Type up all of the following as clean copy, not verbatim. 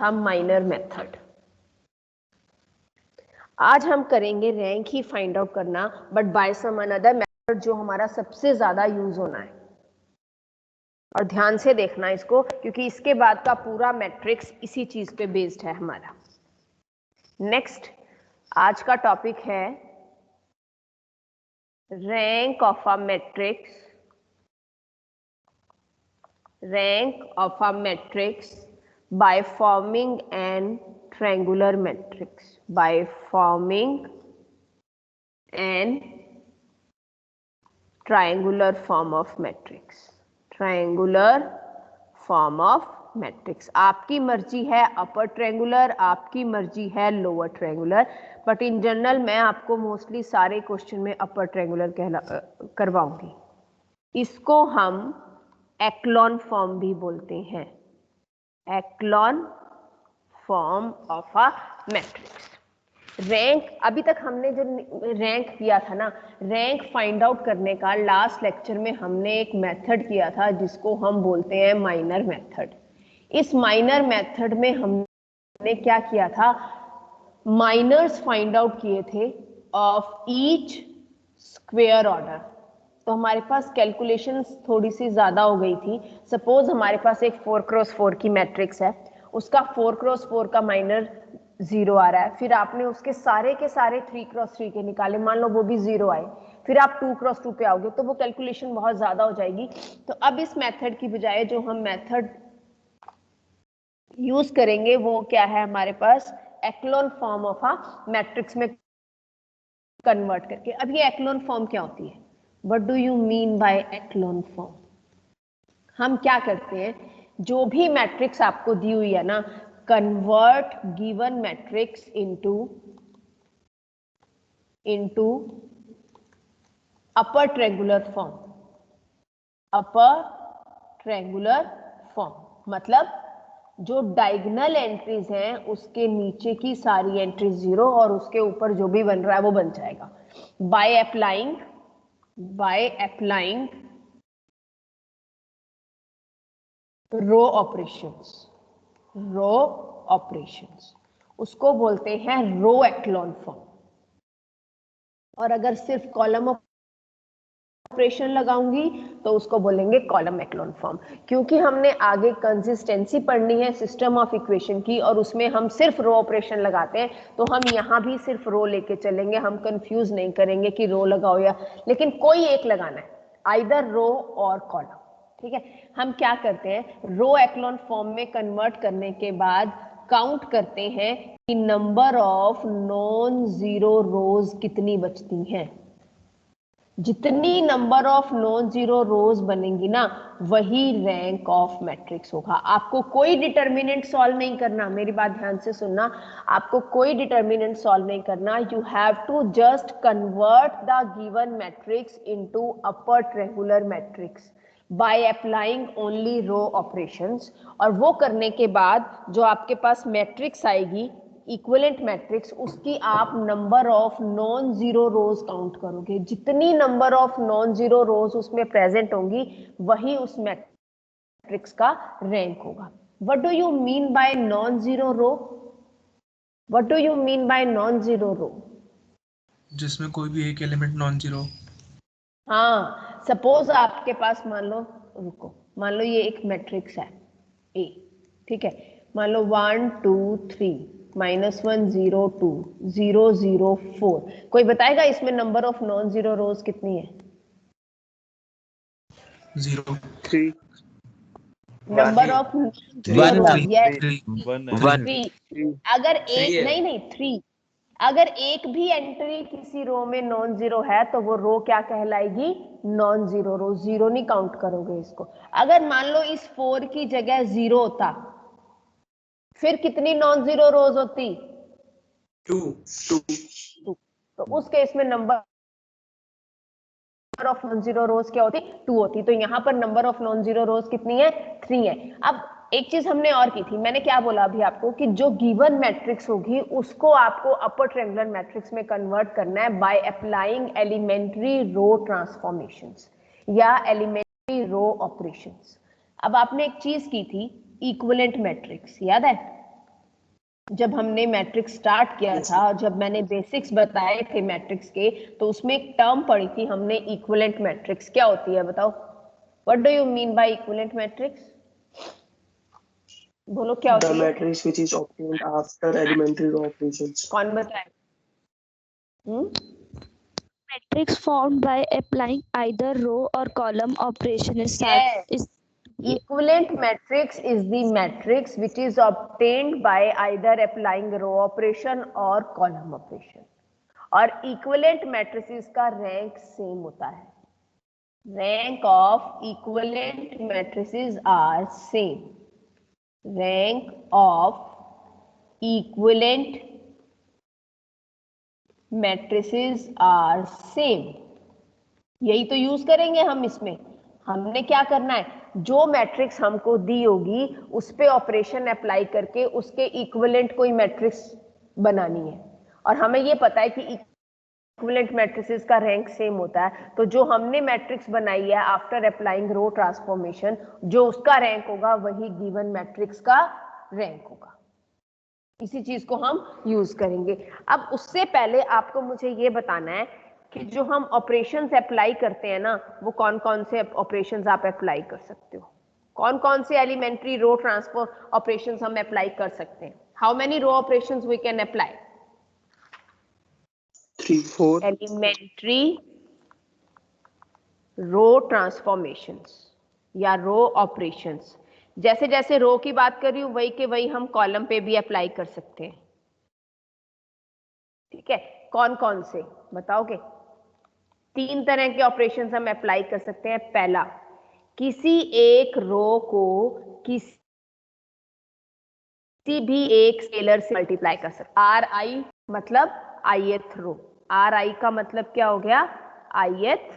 था minor method. आज हम करेंगे रैंक ही फाइंड आउट करना, but by some another method जो हमारा सबसे ज्यादा यूज होना है। और ध्यान से देखना इसको, क्योंकि इसके बाद का पूरा मैट्रिक्स इसी चीज पे बेस्ड है हमारा। नेक्स्ट आज का टॉपिक है rank of a matrix, rank of a matrix by forming an triangular matrix, by forming an triangular form of matrix, triangular form of matrix। आपकी मर्जी है अपर ट्रायंगुलर, आपकी मर्जी है lower triangular, but in general मैं आपको mostly सारे question में अपर ट्रायंगुलर करवाऊंगी। इसको हम एक्लॉन फॉर्म भी बोलते हैं, echelon form of a matrix. Rank, अभी तक हमने जो रैंक किया था ना, रैंक फाइंड आउट करने का लास्ट लेक्चर में हमने एक मेथड किया था जिसको हम बोलते हैं माइनर मेथड। इस माइनर मेथड में हमने क्या किया था, माइनर्स फाइंड आउट किए थे ऑफ ईच स्क्वायर ऑर्डर। तो हमारे पास कैलकुलेशंस थोड़ी सी ज्यादा हो गई थी। सपोज हमारे पास एक 4x4 की मैट्रिक्स है, उसका 4x4 का माइनर 0 आ रहा है, फिर आपने उसके सारे के सारे 3x3 के निकाले, मान लो वो भी 0 आए, फिर आप 2x2 पे आओगे तो वो कैलकुलेशन बहुत ज्यादा हो जाएगी। तो अब इस मेथड की बजाय जो हम मेथड यूज करेंगे वो क्या है हमारे पास, echelon form of a matrix में कन्वर्ट करके। अब ये एक्लॉन फॉर्म क्या होती है, what do you mean by echelon form? हम क्या करते हैं, जो भी मैट्रिक्स आपको दी हुई है ना, convert given matrix into upper triangular form, upper triangular form मतलब जो डायगोनल एंट्रीज हैं उसके नीचे की सारी एंट्रीज 0 और उसके ऊपर जो भी बन रहा है वो बन जाएगा बाय अप्लाइंग रो ऑपरेशंस, उसको बोलते हैं रो एक्लॉन फॉर्म। और अगर सिर्फ कॉलम ऑपरेशन लगाऊंगी तो उसको बोलेंगे कॉलम एक्लॉन फॉर्म। क्योंकि हमने आगे कंसिस्टेंसी पढ़नी है सिस्टम ऑफ इक्वेशन की, और उसमें हम सिर्फ रो ऑपरेशन लगाते हैं, तो हम यहाँ भी सिर्फ रो लेके चलेंगे, हम कंफ्यूज नहीं करेंगे कि रो लगाओ या, लेकिन कोई एक लगाना है, आइदर रो और कॉलम। ठीक है, हम क्या करते हैं, रो एक्लॉन फॉर्म में कन्वर्ट करने के बाद काउंट करते हैं कि number of non zero rows कितनी बचती हैं। जितनी नंबर ऑफ नॉन जीरो रोज बनेंगी ना, वही रैंक ऑफ मैट्रिक्स होगा। आपको कोई डिटर्मिनेंट सॉल्व नहीं करना, मेरी बात ध्यान से सुनना, आपको कोई डिटर्मिनेंट सॉल्व नहीं करना। You have to just convert the given matrix into upper triangular matrix by applying only row operations. और वो करने के बाद जो आपके पास मैट्रिक्स आएगी, इक्विवेलेंट मैट्रिक्स, उसकी आप number of non zero rows count करोगे। जितनी number of non zero rows उसमें प्रेजेंट होंगी वही उस मैट्रिक्स का रैंक होगा। What do you mean by non zero row? What do you mean by non zero रो? जिसमें कोई भी एक एलिमेंट नॉन जीरो। हाँ, सपोज आपके पास मान लो, रुको, मान लो ये एक मैट्रिक्स है ए, ठीक है, मान लो 1 2 3 -1 0 2 0 0 4। कोई बताएगा इसमें number of non zero rows कितनी है? 0 3 number of zero rose, yes 3। अगर एक नहीं 3, अगर एक भी एंट्री किसी रो में नॉन जीरो है तो वो रो क्या कहलाएगी? नॉन जीरो रो। जीरो नहीं काउंट करोगे इसको। अगर मान लो इस 4 की जगह 0 होता, फिर कितनी नॉन जीरो रोज होती? 2। तो उस केस में नंबर ऑफ नॉन जीरो रोज क्या होती? 2 होती। तो यहां पर number of non zero rows कितनी है? 3 है। अब एक चीज हमने और की थी, मैंने क्या बोला अभी आपको कि जो गिवन मैट्रिक्स होगी उसको आपको अपर ट्रायंगुलर मैट्रिक्स में कन्वर्ट करना है by applying elementary row transformations या एलिमेंट्री रो ऑपरेशंस। अब आपने एक चीज की थी, इक्विवेलेंट मैट्रिक्स, याद है? जब हमने मैट्रिक्स स्टार्ट किया था और जब मैंने बेसिक्स बताए थे मैट्रिक्स के, तो उसमें एक टर्म पढ़ी थी हमने, इक्विवेलेंट मैट्रिक्स। क्या होती है बताओ? What do you mean by equivalent matrix? बोलो क्या The होती है? matrix which is obtained after elementary row operations. कौन बताए? Matrix formed by applying either row or column operation is Yes. Equivalent matrix is the matrix which is obtained by either applying row operation or column operation. और equivalent matrices का rank same होता है. Rank of equivalent matrices are same. Rank of equivalent matrices are same. यही तो use करेंगे हम इसमें। हमने क्या करना है, जो मैट्रिक्स हमको दी होगी उस पे ऑपरेशन अप्लाई करके उसके इक्विवेलेंट कोई मैट्रिक्स बनानी है। और हमें ये पता है कि इक्विवेलेंट मैट्रिसेस का रैंक सेम होता है, तो जो हमने मैट्रिक्स बनाई है आफ्टर अप्लाइंग रो ट्रांसफॉर्मेशन, जो उसका रैंक होगा वही गिवन मैट्रिक्स का रैंक होगा। इसी चीज को हम यूज करेंगे। अब उससे पहले आपको मुझे ये बताना है कि जो हम ऑपरेशंस अप्लाई करते हैं ना, वो कौन कौन से ऑपरेशंस आप अप्लाई कर सकते हो, कौन कौन से एलिमेंट्री रो ट्रांसफर ऑपरेशंस हम अप्लाई कर सकते हैं। How many row operations we can apply? 3, 4 elementary row transformations या रो ऑपरेशंस। जैसे जैसे रो की बात कर रही हूं वही के वही हम कॉलम पे भी अप्लाई कर सकते हैं। ठीक है, कौन कौन से बताओगे? 3 तरह के ऑपरेशंस हम अप्लाई कर सकते हैं। पहला, किसी एक रो को किसी भी एक स्केलर से मल्टीप्लाई कर सकते हैं। आर आई मतलब ith रो, आर आई का मतलब क्या हो गया? ith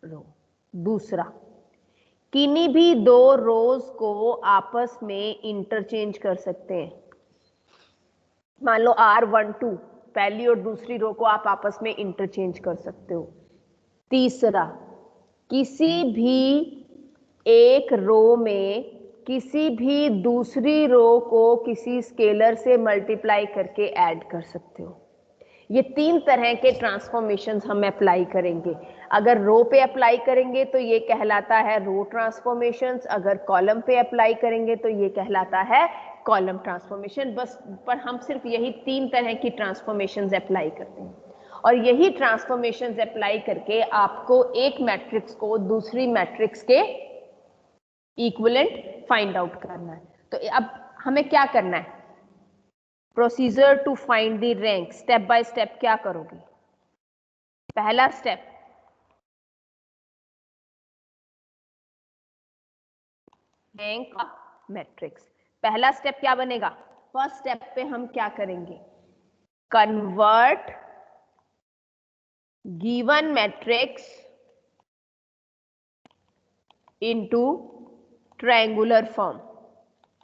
रो। दूसरा, किन्हीं भी 2 रोज को आपस में इंटरचेंज कर सकते हैं। मान लो R12, पहली और दूसरी रो को आप आपस में इंटरचेंज कर सकते हो। तीसरा, किसी भी एक रो में किसी भी दूसरी रो को किसी स्केलर से मल्टीप्लाई करके ऐड कर सकते हो। ये 3 तरह के ट्रांसफॉर्मेशंस हम अप्लाई करेंगे। अगर रो पे अप्लाई करेंगे तो ये कहलाता है रो ट्रांसफॉर्मेशंस, अगर कॉलम पे अप्लाई करेंगे तो ये कहलाता है कॉलम ट्रांसफॉर्मेशन। बस पर हम सिर्फ यही 3 तरह की ट्रांसफॉर्मेशंस अप्लाई करते हैं, और यही ट्रांसफॉर्मेशंस अप्लाई करके आपको एक मैट्रिक्स को दूसरी मैट्रिक्स के इक्विवेलेंट फाइंड आउट करना है। तो अब हमें क्या करना है? Procedure to find the rank, step by step क्या करोगे? पहला स्टेप, रैंक ऑफ मैट्रिक्स। पहला स्टेप क्या बनेगा? फर्स्ट स्टेप पे हम क्या करेंगे? Convert given matrix into triangular form.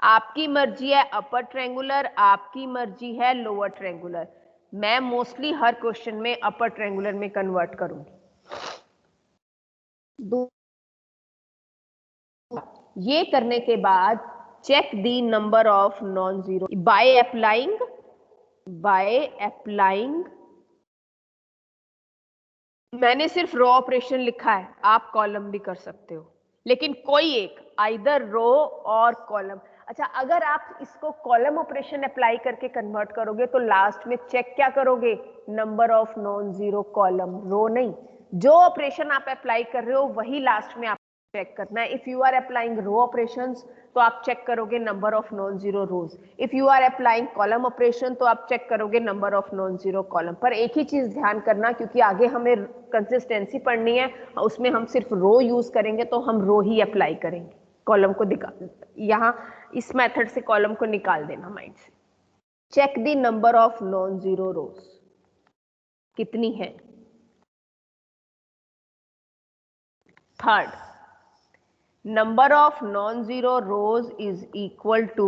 आपकी मर्जी है अपर ट्रायंगुलर, आपकी मर्जी है लोअर ट्रायंगुलर। मैं मोस्टली हर क्वेश्चन में अपर ट्रायंगुलर में कन्वर्ट करूंगी। ये करने के बाद check the number of non zero by applying. मैंने सिर्फ रो ऑपरेशन लिखा है, आप कॉलम भी कर सकते हो, लेकिन कोई एक, आइदर रो और कॉलम। अच्छा, अगर आप इसको कॉलम ऑपरेशन अप्लाई करके कन्वर्ट करोगे तो लास्ट में चेक क्या करोगे? Number of non zero column, row नहीं। जो ऑपरेशन आप अप्लाई कर रहे हो वही लास्ट में आप चेक करना है। If you are applying row operations तो आप चेक करोगे number of non zero rows. If you are applying column operation तो आप चेक करोगे number of non zero column. पर एक ही चीज ध्यान करना, क्योंकि आगे हमें कंसिस्टेंसी पढ़नी है, उसमें हम सिर्फ रो यूज करेंगे तो हम रो ही अप्लाई करेंगे। कॉलम को यहाँ इस मेथड से कॉलम को निकाल देना माइंड से। Check the number of non zero rows, कितनी है? Third, number of non-zero rows is equal to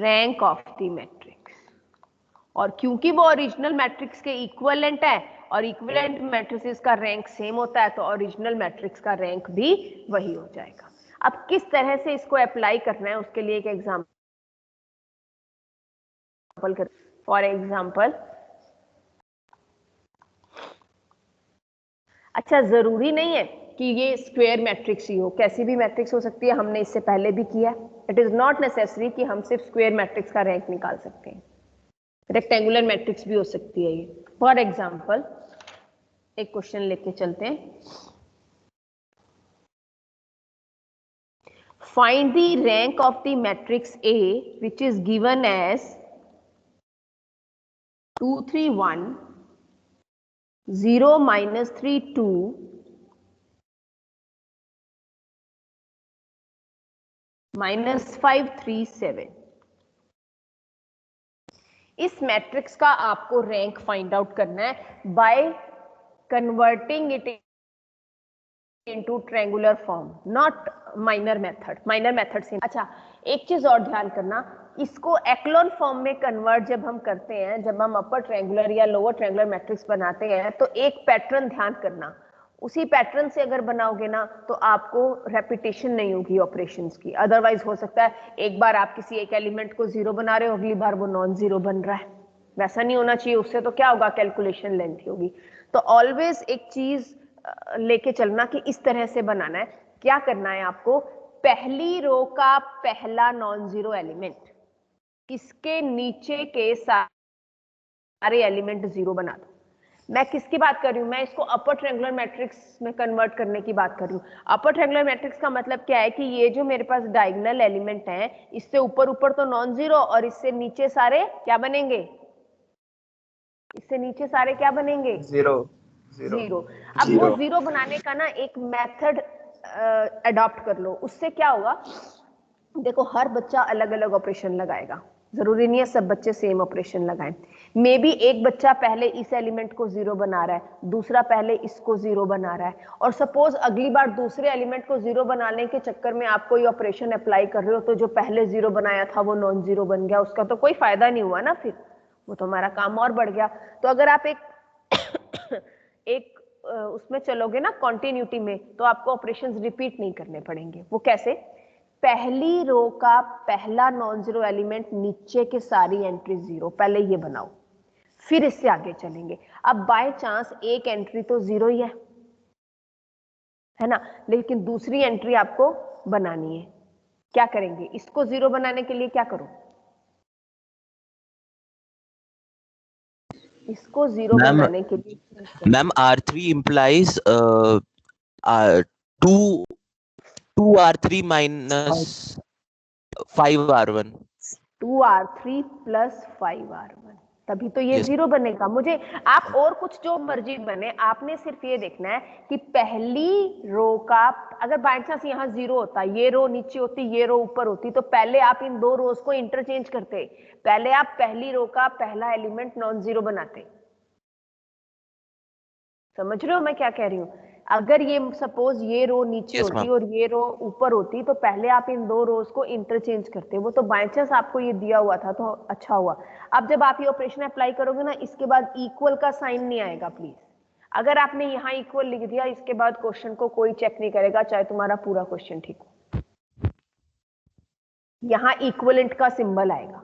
rank of the matrix। और क्योंकि वो ओरिजिनल मैट्रिक्स के इक्विवेलेंट है और इक्विवेलेंट मैट्रिसेस का रैंक सेम होता है, तो ओरिजिनल मैट्रिक्स का रैंक भी वही हो जाएगा। अब किस तरह से इसको अप्लाई करना है उसके लिए एक एग्जांपल कर, फॉर एग्जांपल, अच्छा जरूरी नहीं है कि ये स्क्वायर मैट्रिक्स ही हो, कैसी भी मैट्रिक्स हो सकती है, हमने इससे पहले भी किया। इट इज नॉट नेसेसरी कि हम सिर्फ स्क्वायर मैट्रिक्स का रैंक निकाल सकते हैं, रेक्टेंगुलर मैट्रिक्स भी हो सकती है ये। फॉर एग्जांपल एक क्वेश्चन लेके चलते हैं, find the rank of the matrix A which is given as 2 3 1 0 -3 2 -5 3 7। इस मैट्रिक्स का आपको रैंक फाइंड आउट करना है by converting it into triangular form, not minor method. Minor method से अच्छा, एक चीज और ध्यान करना, इसको एक्लोन फॉर्म में कन्वर्ट जब हम करते हैं, जब हम अपर ट्रायंगुलर या लोअर ट्रायंगुलर मैट्रिक्स बनाते हैं, तो एक पैटर्न ध्यान करना, उसी पैटर्न से अगर बनाओगे ना तो आपको रेपिटेशन नहीं होगी ऑपरेशंस की। अदरवाइज हो सकता है एक बार आप किसी एक एलिमेंट को जीरो बना रहे हो, अगली बार वो नॉन जीरो बन रहा है, वैसा नहीं होना चाहिए। उससे तो क्या होगा, कैलकुलेशन लेंथी होगी। तो ऑलवेज एक चीज लेके चलना कि इस तरह से बनाना है। क्या करना है आपको, पहली रो का पहला नॉन जीरो एलिमेंट, इसके नीचे के सारे एलिमेंट जीरो बना दो। मैं किसकी बात कर रही हूं, मैं इसको अपर ट्रायंगुलर मैट्रिक्स में कन्वर्ट करने की बात कर रही हूं। अपर ट्रायंगुलर मैट्रिक्स का मतलब क्या है कि ये जो मेरे पास डायगोनल एलिमेंट है, इससे ऊपर ऊपर तो नॉन जीरो और इससे नीचे सारे क्या बनेंगे, इससे नीचे सारे क्या बनेंगे, जीरो। जीरो। अब वो जीरो बनाने का ना एक मेथड अडॉप्ट कर लो। उससे क्या होगा, देखो हर बच्चा अलग अलग ऑपरेशन लगाएगा, जरूरी नहीं है सब बच्चे सेम ऑपरेशन लगाएं। मे बी एक बच्चा पहले इस एलिमेंट को जीरो बना रहा है, दूसरा पहले इसको जीरो बना रहा है, और सपोज अगली बार दूसरे एलिमेंट को जीरो बनाने के चक्कर में आप कोई ऑपरेशन अप्लाई कर रहे हो, तो जो पहले जीरो बनाया था वो नॉन जीरो बन गया, उसका तो कोई फायदा नहीं हुआ ना, फिर वो तो हमारा काम और बढ़ गया। तो अगर आप एक उसमें चलोगे ना कॉन्टिन्यूटी में, तो आपको ऑपरेशंस रिपीट नहीं करने पड़ेंगे। वो कैसे, पहली रो का पहला नॉन जीरो एलिमेंट, नीचे के सारी एंट्री जीरो, पहले ये बनाओ, फिर इससे आगे चलेंगे। अब बाय चांस एक एंट्री तो जीरो ही है ना, लेकिन दूसरी एंट्री आपको बनानी है। क्या करेंगे, इसको जीरो बनाने के लिए क्या करो, इसको जीरो बनाने के लिए ma'am R3 implies 2R3 minus 5R1, 2R3 plus 5R1, तभी तो ये जीरो बनेगा। मुझे आप और कुछ जो मर्जी बने, आपने सिर्फ ये देखना है कि पहली रो का, अगर बाय चांस यहाँ जीरो होता, ये रो नीचे होती, ये रो ऊपर होती, तो पहले आप इन दो रोज को इंटरचेंज करते, पहले आप पहली रो का पहला एलिमेंट नॉन जीरो बनाते। समझ रहे हो मैं क्या कह रही हूँ, अगर ये सपोज ये रो नीचे होती और ये रो ऊपर होती, तो पहले आप इन दो रोज को इंटरचेंज करते। वो तो बाय चांस आपको ये दिया हुआ था तो अच्छा हुआ। अब जब आप ये ऑपरेशन अप्लाई करोगे ना, इसके बाद इक्वल का साइन नहीं आएगा प्लीज। अगर आपने यहाँ इक्वल लिख दिया, इसके बाद क्वेश्चन को कोई चेक नहीं करेगा, चाहे तुम्हारा पूरा क्वेश्चन ठीक हो, यहाँ इक्वलेंट का सिंबल आएगा।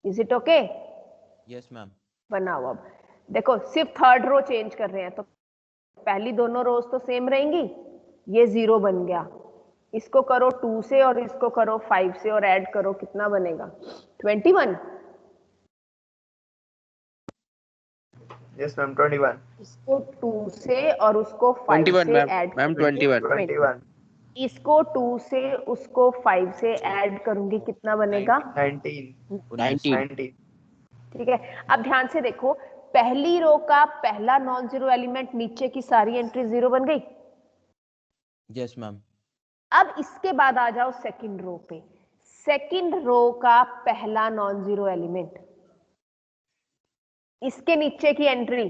Is it okay? Yes ma'am. बनाओ। अब देखो सिर्फ थर्ड रो चेंज कर रहे हैं, तो पहली दोनों रोज तो सेम रहेंगी। ये जीरो बन गया, इसको करो 2 से और इसको करो 5 से और ऐड करो, कितना बनेगा, 21। Yes ma'am 21। इसको 2 से और उसको 5 से ऐड, मैम 21। इसको 2 से उसको 5 से ऐड करूंगी, कितना बनेगा, 19। ठीक है। अब ध्यान से देखो, पहली रो का पहला नॉन जीरो एलिमेंट, नीचे की सारी एंट्री जीरो बन गई। Yes ma'am. अब इसके बाद आ जाओ सेकंड रो पे, सेकंड रो का पहला नॉन जीरो एलिमेंट, इसके नीचे की एंट्री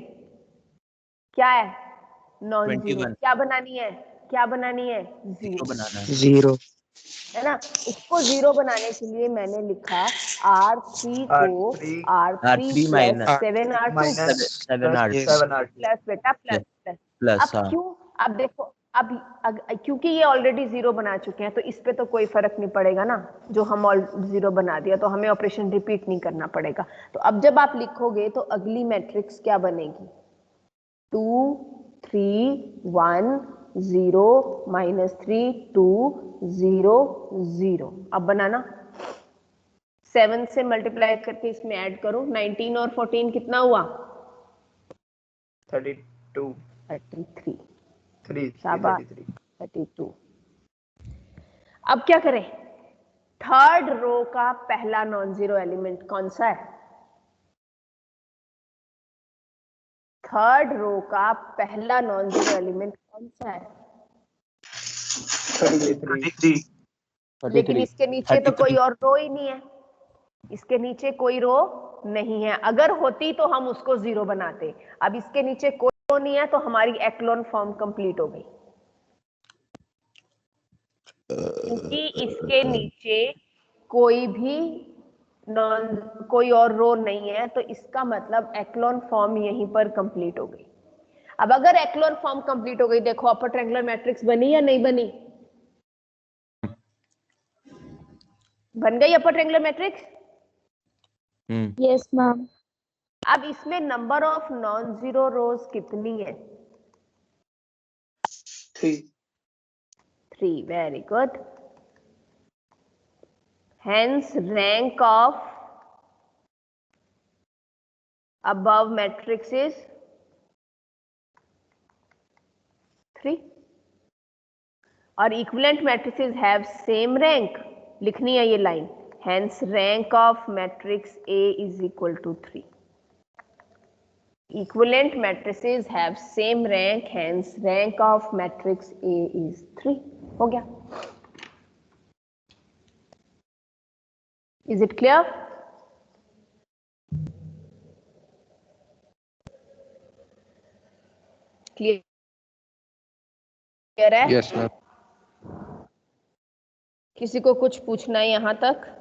क्या है, नॉन जीरो। क्या बनानी है, क्या बनानी है, जीरो बनाना है, जीरो है ना। इसको जीरो बनाने के लिए मैंने लिखा R3 को R3 plus 7R2 7R2 plus बेटा प्लस प्लस। अब क्यों, अब देखो क्योंकि ये ऑलरेडी 0 बना चुके हैं तो इस पे तो कोई फर्क नहीं पड़ेगा ना, जो हम 0 बना दिया तो हमें ऑपरेशन रिपीट नहीं करना पड़ेगा। तो अब जब आप लिखोगे तो अगली मैट्रिक्स क्या बनेगी? 2 3 1 0 -3 2 0 0। अब बनाना 7 से मल्टीप्लाई करके इसमें ऐड करो। 19 और 14 कितना हुआ? 32 33। 3 शाबाश, 33। 32। अब क्या करें? थर्ड रो का पहला नॉन जीरो एलिमेंट कौन सा है? थर्ड रो का पहला नॉन जीरो एलिमेंट कौन सा है? 33। लेकिन इसके नीचे तो कोई और रो ही नहीं है, इसके नीचे कोई रो नहीं है। अगर होती तो हम उसको 0 बनाते। अब इसके नीचे कोई रो नहीं है तो हमारी एक्लोन फॉर्म कंप्लीट हो गई, क्योंकि इसके नीचे कोई और रो नहीं है तो इसका मतलब एक्लोन फॉर्म यहीं पर कंप्लीट हो गई। अब अगर एक्लोन फॉर्म कंप्लीट हो गई, देखो अपर ट्रायंगुलर मैट्रिक्स बनी या नहीं बनी? बन गई अपर ट्रायंगुलर मैट्रिक्स। Yes, ma'am. अब इसमें number of non zero rows कितनी है? 3। 3। Very good. Hence rank of above matrix is 3 और equivalent matrices have same rank। लिखनी है ये line. Hence rank of matrix A is equal to 3। Equivalent matrices have same rank, hence rank of matrix A is 3। हो गया। Is it clear? Clear है? Yes ma'am. किसी को कुछ पूछना है यहाँ तक?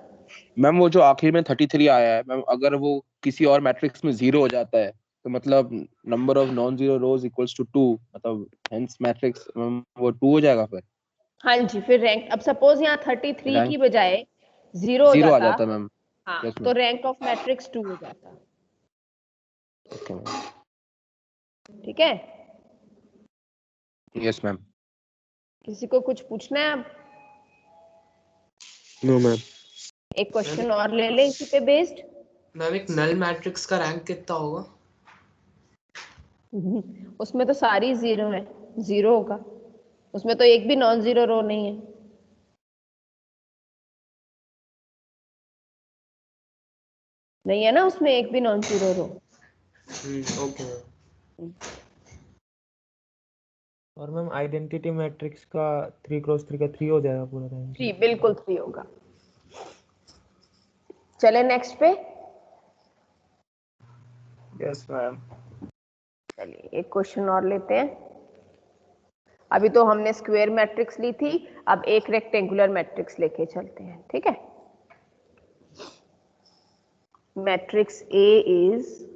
मैम वो जो आखिर में 33 आया है मैम, अगर वो किसी और मैट्रिक्स में 0 हो जाता है तो मतलब number of non zero rows equals to 2, मतलब हेंस मैट्रिक्स वो 2 हो जाएगा फिर। हाँ जी, फिर रैंक, अब सपोज यहाँ 33 रैंक की बजाय 0 हो 0 आ जाता, जाता मैम। हाँ यस तो मैम। रैंक ऑफ मैट्रिक्स 2 हो जाता। Okay ma'am. ठीक है, यस मैम। किसी को कुछ पूछना है? अब नो मैम। एक क्वेश्चन और ले ले इसी पे बेस्ड। मैम एक नल मैट्रिक्स का रैंक कितना होगा? उसमें तो सारी 0 है, 0 होगा। उसमें तो एक भी नॉन जीरो रो नहीं है। नहीं है ना उसमें एक भी non zero row. Okay ma'am. और मैम आइडेंटिटी मैट्रिक्स का 3x3 का 3 हो जाएगा पूरा टाइम? 3, बिल्कुल 3 होगा। चले नेक्स्ट पे। Yes ma'am. चलिए एक क्वेश्चन और लेते हैं। अभी तो हमने स्क्वायर मैट्रिक्स ली थी, अब एक रेक्टेंगुलर मैट्रिक्स लेके चलते हैं। ठीक है, matrix A is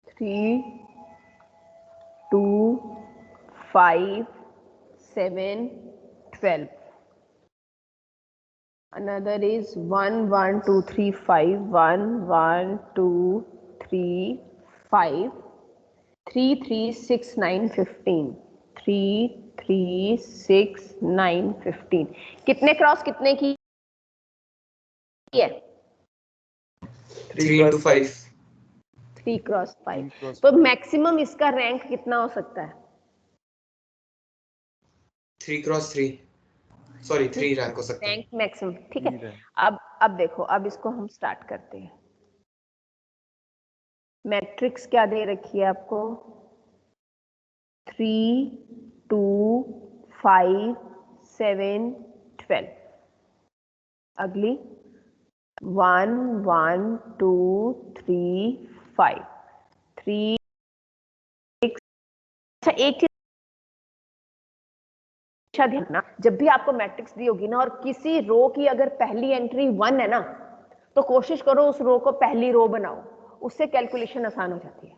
three 2 5 7 12। Another is 1 1 2 3 5 1 1 2 3 5 3 3 6 9 15 3 3 6 9 15। कितने क्रॉस कितने की है? 3 into 5। 3 क्रॉस 5। तो मैक्सिमम इसका रैंक कितना हो सकता है? 3 क्रॉस 3, सॉरी 3 रैंक हो सकता है। Rank maximum. ठीक है, अब देखो, अब इसको हम स्टार्ट करते हैं। मैट्रिक्स क्या दे रखी है आपको? 3 2 5 7 12। अगली 1 1 2 3 5 3 6। अच्छा, एक चीज, ध्यान रखना, जब भी आपको मैट्रिक्स दी होगी ना और किसी रो की अगर पहली एंट्री 1 है ना, तो कोशिश करो उस रो को पहली रो बनाओ, उससे कैलकुलेशन आसान हो जाती है।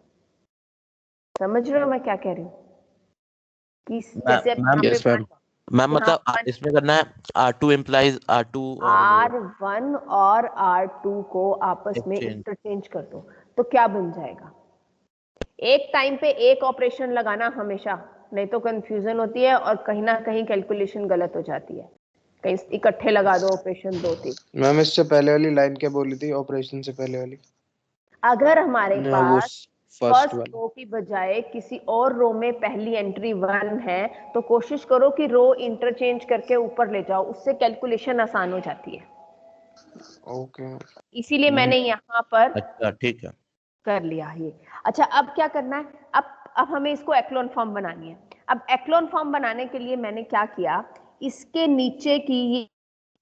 समझ रहे हो मैं क्या कह रही हूँ? कि जैसे मैम यस मैम मैम मतलब इसमें करना है R2 implies R2 और R1 और R2 को आपस में Exchange. इंटरचेंज कर दो, तो क्या बन जाएगा? एक टाइम पे एक ऑपरेशन लगाना हमेशा, नहीं तो कंफ्यूजन होती है और कहीं ना कहीं कैलकुलेशन गलत हो जाती है। कहीं इकट्ठे लगा दो ऑपरेशन 2-3। मैम इससे पहले वाली लाइन क्या बोली थी, ऑपरेशन से पहले वाली? अगर हमारे ना वो पास फर्स्ट फर्स्ट वाला रो की बजाय किसी और रो में पहली एंट्री 1 है, तो कोशिश करो कि रो इंटरचेंज करके ऊपर ले जाओ, उससे कैलकुलेशन आसान हो जाती है। ओके इसीलिए मैंने यहाँ पर अच्छा ठीक है। कर लिया ये। अच्छा, अब क्या करना है? अब हमें इसको एक्लोन फॉर्म बनानी है। अब एक्लोन फॉर्म बनाने के लिए मैंने क्या किया, इसके नीचे की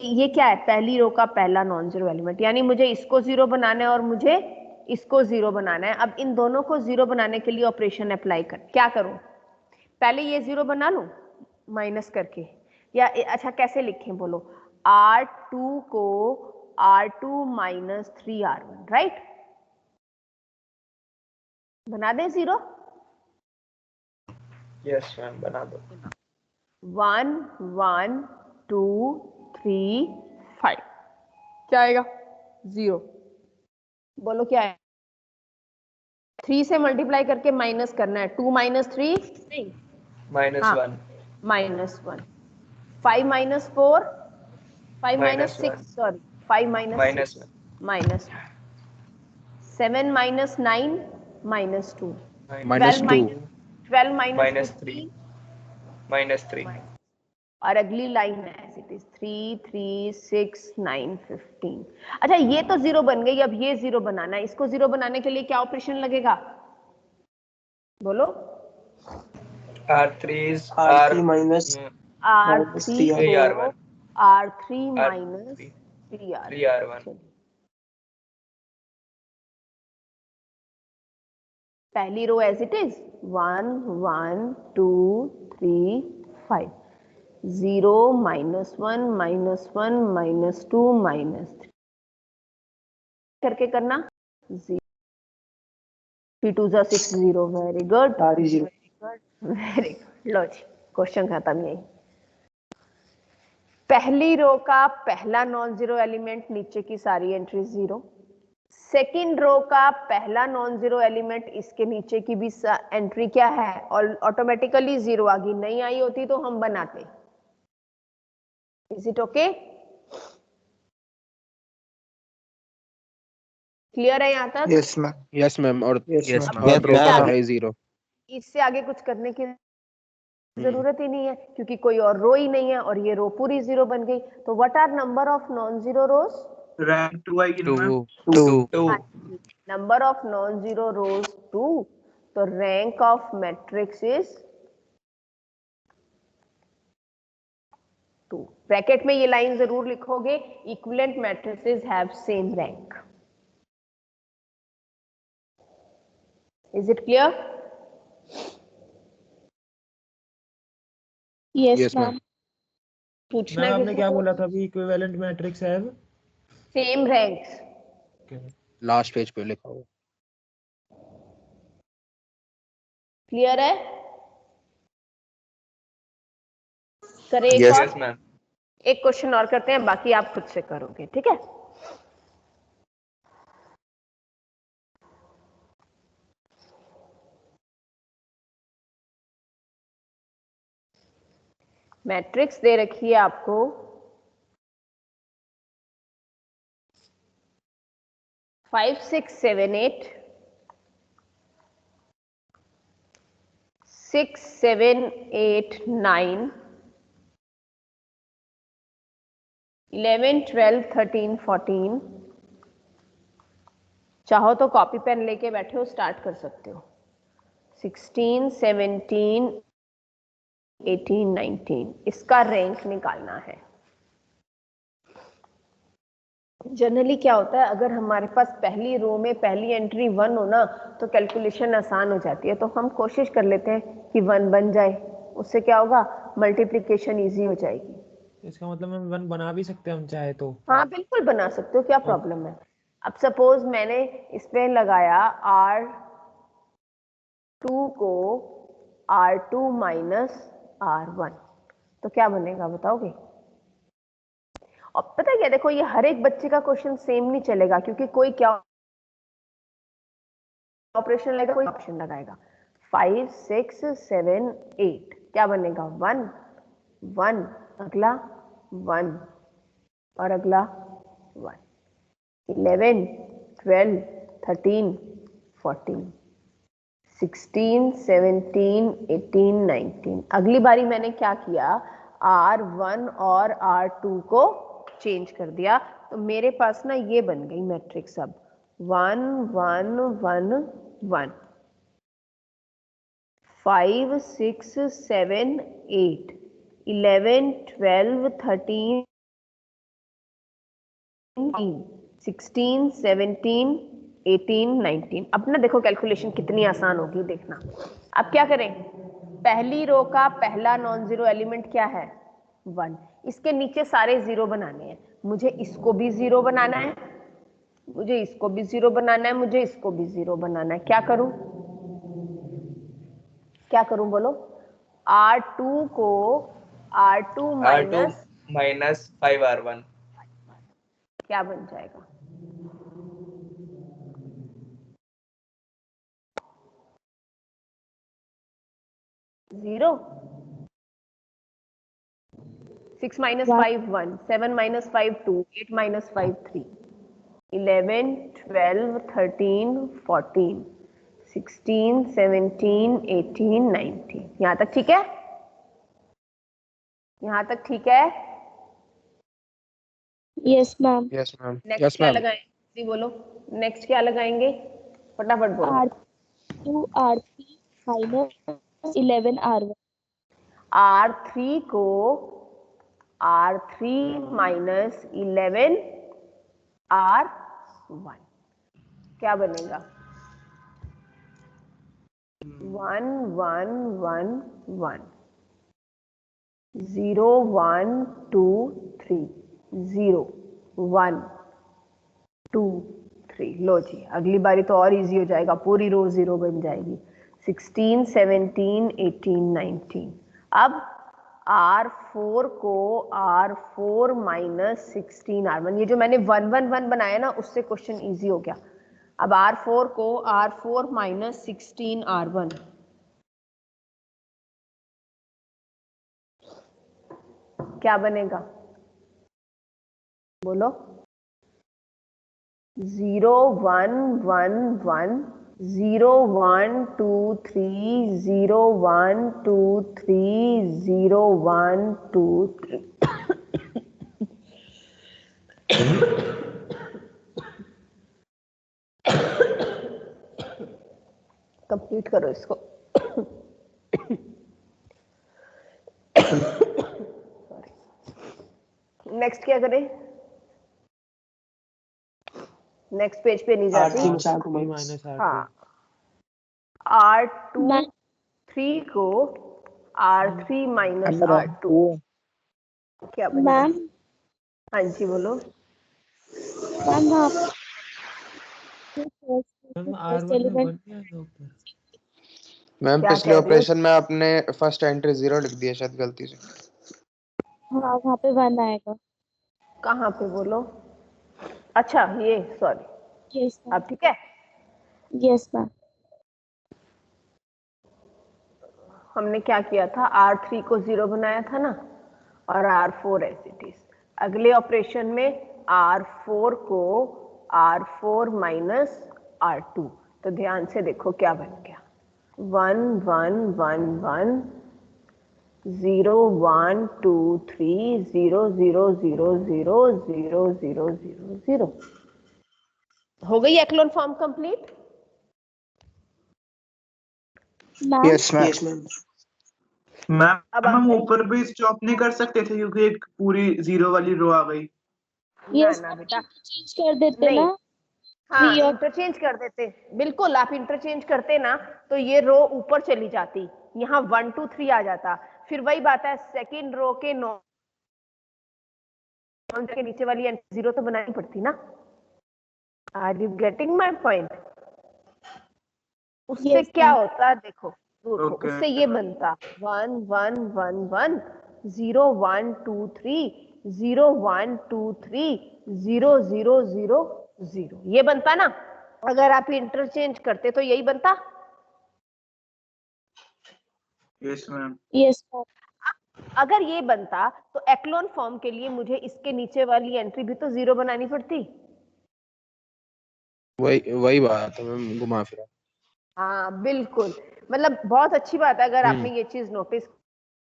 ये क्या है, पहली रो का पहला नॉन जीरो एलिमेंट, यानी मुझे इसको जीरो बनाना है और मुझे इसको जीरो बनाना है। अब इन दोनों को जीरो बनाने के लिए ऑपरेशन अप्लाई कर, क्या करूं? पहले ये जीरो बना लूं माइनस करके, या अच्छा कैसे लिखें बोलो? R2 को R2 माइनस 3R1, राइट? बना दें जीरो? यस मैम बना दो। 1 1 2 3 5 क्या आएगा? 0। बोलो क्या है? 3 से मल्टीप्लाई करके माइनस करना है। 2 माइनस 3 नहीं, -1 -1। 5 minus 4 5 minus 6 -1 sorry 5 minus 6 minus 7 minus 9 minus 2 -2 12 minus -3 -3 और अगली लाइन है एज इट इज 3 3 6 9 15। अच्छा ये तो जीरो बन गई, अब ये जीरो बनाना है। इसको जीरो बनाने के लिए क्या ऑपरेशन लगेगा बोलो? R3 माइनस R3 को R3 माइनस 3R1। पहली रो एज इट इज 1 1 2 3 5 0 -1 -1 -2 -3 करके करना। 3 2 6 0। Very good very good. लो जी, क्वेश्चन खत्म। यही पहली रो का पहला नॉन जीरो एलिमेंट, नीचे की सारी एंट्री जीरो। सेकेंड रो का पहला नॉन जीरो एलिमेंट, इसके नीचे की भी एंट्री क्या है, और ऑटोमेटिकली जीरो आ गई। नहीं आई होती तो हम बनाते। Is it okay? क्लियर है यहाँ तक? यस मैम और यस अब मैम रो इससे का आगे, है 0 इससे आगे कुछ करने की जरूरत ही नहीं है, क्योंकि कोई और रो ही नहीं है और ये रो पूरी जीरो बन गई। तो what are number of non zero rows? Rank 2 आएगी ना ma'am? 2 number of non zero rows 2। तो rank of matrix is 2। Bracket में ये लाइन जरूर लिखोगे, equivalent matrices have same rank. Is it clear? Yes ma'am. पूछना मैम है आपने किसी क्या को? बोला था अभी? Equivalent matrix have same ranks. Last page पे लिखा हुआ। क्लियर है? करें एक Yes. और? मैम। एक क्वेश्चन और करते हैं, बाकी आप खुद से करोगे, ठीक है? मैट्रिक्स दे रखी है आपको 5 6 7 8 6 7 8 9 11 12 13 14। चाहो तो कॉपी पेन लेके बैठे हो, स्टार्ट कर सकते हो। 16 17 18 19 इसका रैंक निकालना है। जनरली क्या होता है, अगर हमारे पास पहली रो में पहली एंट्री 1 हो ना, तो कैलकुलेशन आसान हो जाती है। तो हम कोशिश कर लेते हैं कि 1 बन जाए, उससे क्या होगा, मल्टीप्लिकेशन इजी हो जाएगी। इसका मतलब हम 1 बना भी सकते हैं हम चाहे तो। हाँ बिल्कुल बना सकते हो, क्या प्रॉब्लम है। अब सपोज मैंने इस पे लगाया R2 को R2 माइनस R1, तो क्या बनेगा बताओगे? और पता है क्या, देखो ये हर एक बच्चे का क्वेश्चन सेम नहीं चलेगा, क्योंकि कोई क्या ऑपरेशन लगाएगा, कोई ऑप्शन लगाएगा। 5 6 7 8 क्या बनेगा? 1 1, अगला 1 और अगला 1। 11 12 13 14 16 17 18 19। अगली बारी मैंने क्या किया, R1 और R2 को चेंज कर दिया, तो मेरे पास ना ये बन गई मैट्रिक्स अब 1 1 1 1, 5 6 7 8 11 12 13 16 17 18 19। अब ना देखो कैलकुलेशन कितनी आसान होगी, देखना। अब क्या करें, पहली रो का पहला नॉन जीरो एलिमेंट क्या है? 1। इसके नीचे सारे जीरो बनाने हैं, मुझे इसको भी जीरो बनाना है, मुझे इसको भी जीरो बनाना है, मुझे इसको भी जीरो बनाना है। क्या करूं, क्या करूं बोलो? R2 को R2 माइनस 5R1 क्या बन जाएगा? 0। 6 minus 5 1, 7 minus 5 2, 8 minus 5 3, 11 12 13 14 16 17 18 19। यहां तक ठीक है? यहां तक ठीक है? Yes ma'am. Yes ma'am. Next क्या लगाएं जी बोलो, नेक्स्ट क्या लगाएंगे, फटाफट बोलो। R2 R3 minus 11 R1। R3 को R3 माइनस 11 R1 क्या बनेगा? 1 1 1 1 0 1 2 3 0 1 2 3। लो जी, अगली बारी तो और इजी हो जाएगा, पूरी रो जीरो बन जाएगी। 16 17 18 19। अब R4 को R4 माइनस 16 R1, ये जो मैंने 1 1 1 बनाया ना, उससे क्वेश्चन इजी हो गया। अब R4 को R4 माइनस 16 R1 क्या बनेगा बोलो? 0 1 1 1 0 1 2 3 0 1 2 3 0 1 2 3। कंप्लीट करो इसको। नेक्स्ट क्या करें? नेक्स्ट पेज पे नहीं जाती। R3 minus R2। हाँ, R2 3 को R3 माइनस R2 क्या बनेगा? मैम हाँ जी बोलो। मैम वहाँ मैम R1 में 1 नहीं आएगा ऊपर? मैम क्या पिछले कह रही हो? ऑपरेशन में आपने फर्स्ट एंट्री 0 लिख दिया शायद गलती से। हाँ वहाँ पे 1 आएगा। कहाँ पे बोलो? अच्छा ये, सॉरी। Yes ma'am. अब ठीक है? Yes ma'am. हमने क्या किया था, R3 को 0 बनाया था ना, और R4 एज इट इज। अगले ऑपरेशन में R4 को R4 माइनस R2, तो ध्यान से देखो क्या बन गया। 1 1 1 1 0 1 2 3 0 0 0 0 0 0 0 0। हो गई echelon form complete? Ma'am yes ma'am. Ma'am अब हम आप ऊपर भी स्टॉप नहीं कर सकते थे क्योंकि एक पूरी 0 वाली रो आ गई। ना यस ना मैम बेटा, चेंज कर देते नहीं। ना। हाँ 3 और इंटरचेंज कर देते, बिल्कुल आप इंटरचेंज करते ना, तो ये रो ऊपर चली जाती, यहाँ 1 2 3 आ जाता। फिर वही बात है, सेकेंड रो के नॉन के नीचे वाली एंट्री 0 तो बनानी पड़ती ना। Are you getting my point? उससे Yes, क्या ma'am. होता देखो, Okay. उससे ये बनता 1 1 1 1 0 1 2 3 0 1 2 3 0 0 0 0, ये बनता ना। अगर आप इंटरचेंज करते तो यही बनता। Yes ma'am. Yes, ma'am. अगर ये बनता तो एक्लोन फॉर्म के लिए मुझे इसके नीचे वाली एंट्री भी तो 0 बनानी पड़ती। वही बात है मैम, घुमा फिरा। हाँ बिल्कुल, मतलब बहुत अच्छी बात है अगर आपने ये चीज नोटिस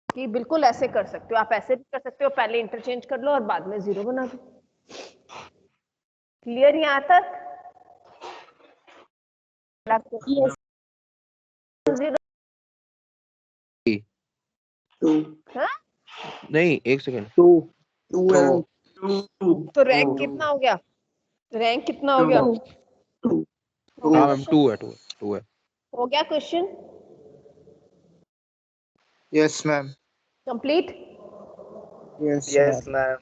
की। बिल्कुल ऐसे कर सकते हो आप, ऐसे भी कर सकते हो, पहले इंटरचेंज कर लो और बाद में 0 बना दो। क्लियर यहाँ तक? Yes. 0 हाँ? नहीं, एक सेकंड। 2 है। 2 तो रैंक कितना हो गया? रैंक कितना हो गया? 2 हाँ मैम, 2 है। हो गया question yes ma'am. Complete? Yes ma'am.